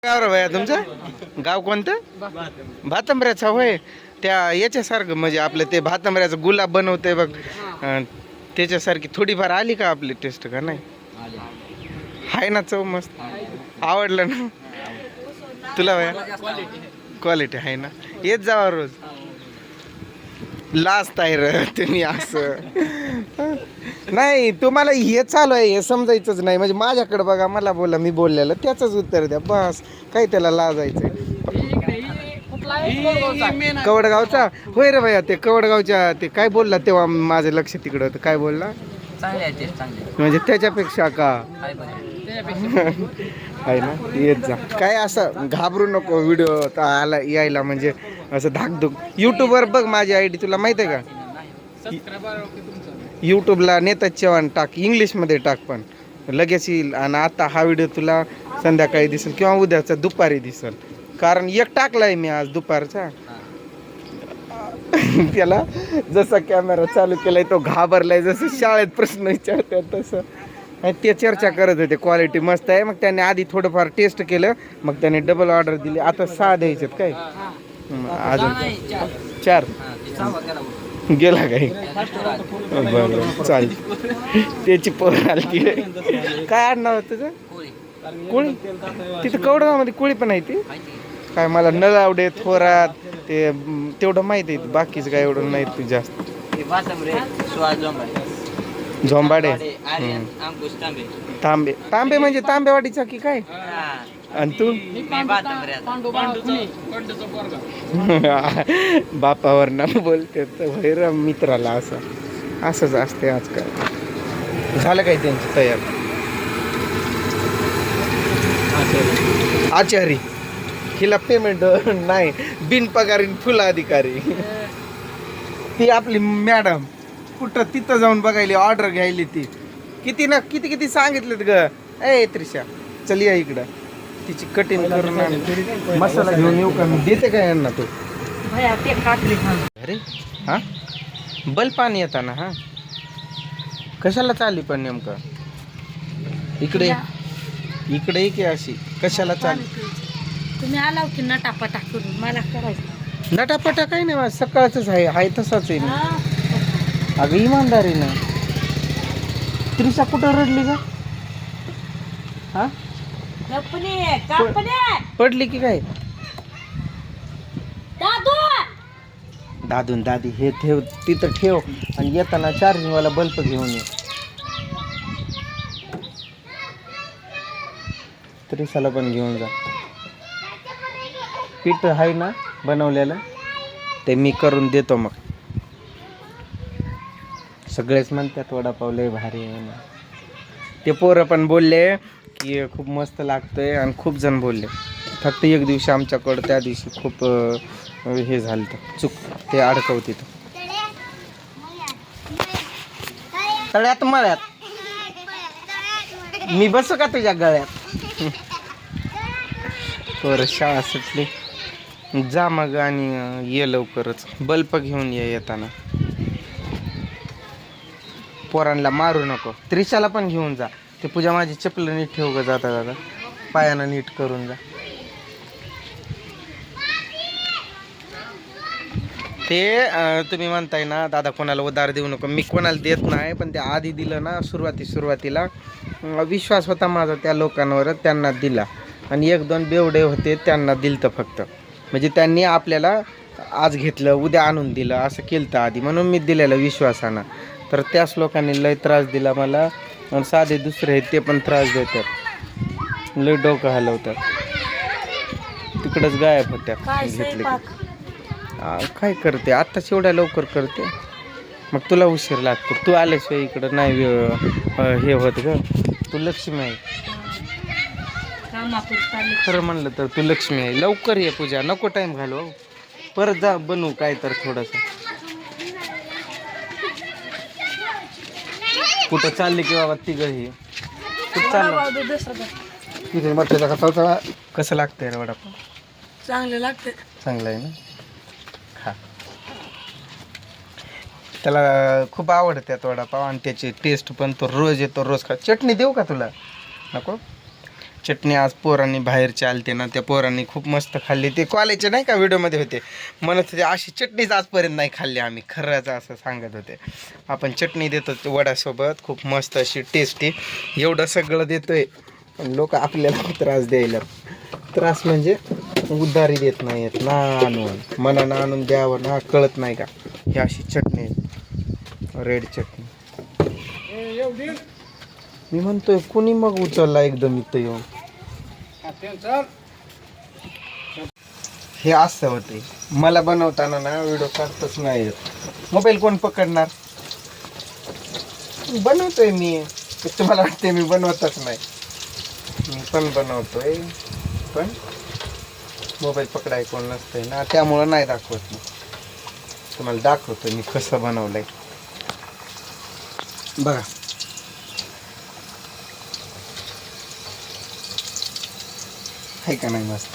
गाव रे भैया तुमचं गाव कोणतं भातंबऱ्याचा होय त्या याच्यासारखं म्हणजे आपलं ते भातंबऱ्याचं गुलाब बनवते बघ त्याच्यासारखी थोडीफार आली का आपली टेस्ट का नाही आहे ना चव मस्त आवडलं ना तुला भैया क्वालिटी आहे ना येत जावा रोज लास्ट आहे र तुम्ही असं नाही तुम्हाला हे चालू आहे हे समजायचंच नाही म्हणजे माझ्याकडे बघा मला बोला मी बोललेलं त्याचंच उत्तर द्या बस काही त्याला लाजायचंय कवडगावचा होय रे भैया ते कवडगावच्या ते काय बोलला तेव्हा माझं लक्ष तिकडं होतं काय बोलला म्हणजे त्याच्यापेक्षा का आहे ना येत जा काय असं घाबरू नको व्हिडिओ आला यायला म्हणजे असं धाकधूक यूट्यूबवर बघ माझी आयडी तुला माहिती आहे का यूट्यूबला नेताज चव्हाण टाक इंग्लिशमध्ये टाक पण लगेच येईल आणि आता हा व्हिडिओ तुला संध्याकाळी दिसेल किंवा उद्याचा दुपारी दिसेल कारण एक टाकलाय मी आज दुपारचा त्याला जसा कॅमेरा चालू केलाय तो घाबरलाय जसं शाळेत प्रश्न विचारतात तसं आणि ते चर्चा करत होते क्वालिटी मस्त आहे मग त्याने आधी थोडंफार टेस्ट केलं मग त्याने डबल ऑर्डर दिली आता 6 द्यायचेत काय अजून 4 गेला काही बरं चालेल त्याची पोर आली काय आडनाव होतं तुझं कोळी तिथं कवडगावमध्ये कोळी पण आहे ती काय मला नळावडे थोरात ते तेवढं माहिती आहे बाकीचं काय एवढं नाही तू जास्त झोंबाडे तांबे तांबे म्हणजे तांबेवाडीचा की काय आणि तू बापावर ना बोलते तर भैर मित्राला असंच असते आजकाल झालं काय त्यांची तयार आचारी हिला पेमेंट नाही बिनपगारी फुल अधिकारी ती आपली मॅडम कुठं तिथं जाऊन बघायली ऑर्डर घ्यायली ती किती सांगितलेत ग ए त्रिशा चल या इकडं तिची कटिंग करून मसाला घेऊन येऊ का मी देते का यांना तू अरे हा बल पाणी येताना हा कशाला चालली पण नेमकं इकडे की अशी कशाला चालली तुम्ही आला की नटापटा करून मला करायचं नटापटा काही नाही सकाळच आहे तसाच आहे ना अगं इमानदारी ना त्रिशा कुठं रडली का हा पडली की काय दादून दादी हे ठेव तिथं ठेव आणि येताना चार्जिंग वाला बल्ब घेऊन ये त्रिशाला पण घेऊन जा पीठ आहे ना बनवलेलं ते मी करून देतो मग सगळेच म्हणतात वडापाव लय भारी आहे ना ते पोरं पण बोलले की खूप मस्त लागतंय आणि खूप जण बोलले फक्त एक दिवशी आमच्याकडं त्या दिवशी खूप हे झालं तर चूक ते अडकवते तळ्यात मळ्यात मी बसू का तुझ्या गळ्यात पोरं शाळा सुटली जा मग आणि ये लवकरच बल्ब घेऊन ये येताना पोरांना मारू नको त्रिशाला पण घेऊन जा ते पूजा माझी चप्पल नीट ठेव ग जाता जाता पायानं नीट करून जा ते तुम्ही म्हणताय ना दादा कोणाला उधार देऊ नको मी कोणाला देत नाही पण ते आधी दिलं ना सुरुवातीला विश्वास होता माझा त्या लोकांवर त्यांना दिला आणि 1-2 बेवडे होते त्यांना दिलतं फक्त म्हणजे त्यांनी आपल्याला आज घेतलं उद्या आणून दिलं असं केलं आधी म्हणून मी दिलेलं विश्वासानं तर त्याच लोकांनी लय त्रास दिला मला आणि साधे दुसरे आहेत ते पण त्रास देतात लय डोकं हलवतात तिकडंच गायब होत्या घेतले काय करते आत्ताच एवढ्या लवकर करते मग तुला उशीर लागतो तू आल्याशिवाय इकडं नाही हे होत ग तू लक्ष्मी आहे खरं म्हणलं तर तू लक्ष्मी आहे लवकर ये पूजा नको टाइम घालव परत जा बनवू काय तर थोडंसं कुठं चालली की बाबा तिघही कुठं चाललं तिथे मटल्याचा कसा कसं लागतंय रे वडापाव चांगलं लागते चांगलं आहे ना खा त्याला खूप आवडतात वडापाव आणि त्याची टेस्ट पण तो रोज येतो रोज खा चटणी देऊ का तुला नको चटणी आज पोरांनी बाहेरचे आलते ना, त्या पोरांनी खूप मस्त खाल्ली. ते कॉलेजचे नाही का व्हिडिओमध्ये होते, म्हणत होते अशी चटणीच आजपर्यंत नाही खाल्ली आम्ही, खरंच असं सांगत होते. आपण चटणी देतो वड्यासोबत, खूप मस्त अशी टेस्टी. एवढं सगळं देतोय पण लोक आपल्याला त्रास द्यायला, त्रास म्हणजे उधारी देत नाहीत ना, आणून मनानं आणून द्यावं ना, कळत नाही का. ही अशी चटणी, रेड चटणी. मी म्हणतोय कुणी मग उचलला एकदम इथं येऊन. हे असं होते, मला बनवताना ना व्हिडिओ काढतच नाही येत. मोबाईल कोण पकडणार? बनवतोय मी, तुम्हाला वाटते मी बनवतच नाही. मी पण बनवतोय पण मोबाईल पकडाय कोण नसतंय ना, त्यामुळं नाही दाखवत. मी तुम्हाला दाखवतोय मी कसं बनवलंय बघा. आहे का नाही मस्त?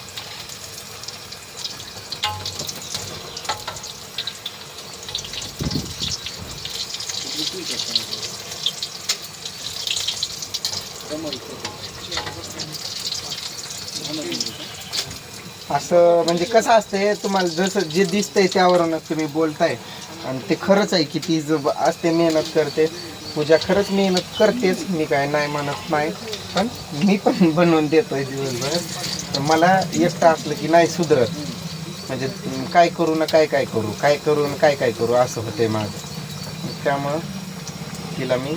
असं म्हणजे कसं असतंय, तुम्हाला जसं जे दिसतंय त्यावरूनच तुम्ही बोलताय, आणि ते खरंच आहे की ती जो असते मेहनत करते. पूजा खरंच मेहनत करतेच, मी काय नाही म्हणत नाही, पण मी पण बनवून देतोय दिवसभर. तर मला एकटं असलं की नाही सुधरत, म्हणजे काय करू ना काय काय करू, काय करू ना काय काय करू असं होतंय माझं. त्यामुळं तिला मी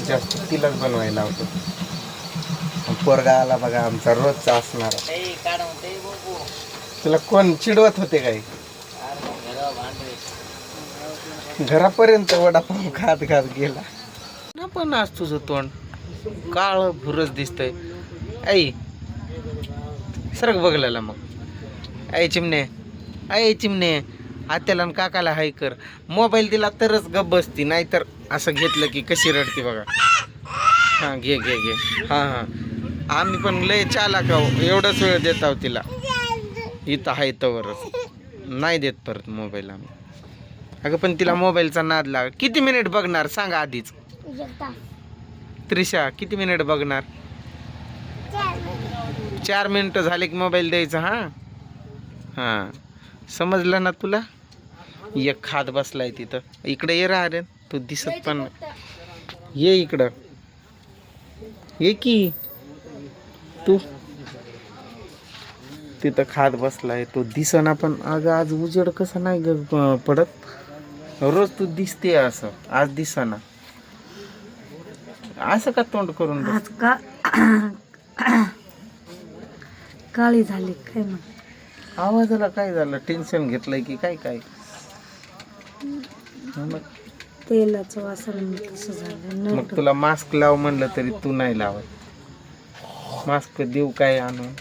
जास्त तिलाच बनवायला लावतो. पोरगा आला बघा आमचा रोजचा असणार. तुला कोण चिडवत होते काय? घरापर्यंत वडापाव खात खात गेला ना. पण आज तुझं तोंड काळ भुरच दिसतंय. आई सरक बघलेला मग. आई चिमणे आत्याला आणि काकाला हाय कर. मोबाईल दिला तरच गप बसती, नाहीतर असं घेतलं की कशी रडते बघा. हां घे घे घे. हां हां, आम्ही पण लय चालाक आहो, एवढंच वेळ देत आहो तिला. इथं आहे तवरच नाही देत परत मोबाईल आम्ही. अगं पण तिला मोबाईलचा नाद लाग. किती मिनिट बघणार सांगा आधीच? त्रिशा किती मिनिट बघणार? 4 मिनिटं झाले की मोबाईल द्यायचा. हां हां, समजलं ना तुला? एक खात बसलाय तिथं. इकडे ये रे, तू दिसत पण ये इकडं, ये की तू. तिथं खात बसलाय तो दिसना, पण अगं आज उजेड कसं नाही ग पडत. रोज तू दिसते असं, आज दिसना. असं का तोंड करून बस? आज का काळी झाली काय मग? आवाजाला काय झालं? टेन्शन घेतलंय की काय? काय मग तेलाचं वासन कसं झालं? मग तुला मास्क लाव म्हणलं तरी तू नाही लावत. मास्क देऊ काय आणून?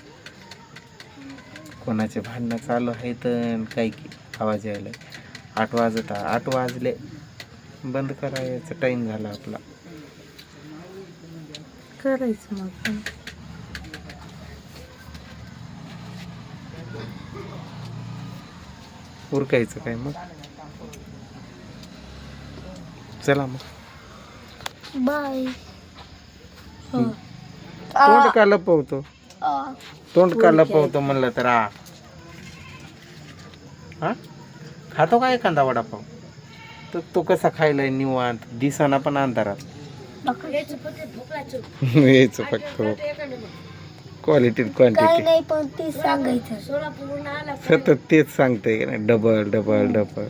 कोणाचे भांडणं चालू आहेत काय की आवाज यायला. 8 वाजले, बंद करायचा टाइम झाला आपला. करायचं मग. उरकायचं काय मग? चला मग बाय. तोंड का लपवतो? तोंड का लपवतो म्हणलं तर हा खातो का एखादा वडापाव? तर तो कसा खायलाय निवांत, दिसाना पण अंधारात. यायचं फक्त क्वालिटी क्वांटिटी नाही, पण ते सांगायचं सतत तेच सांगते की नाही, डबल डबल डबल.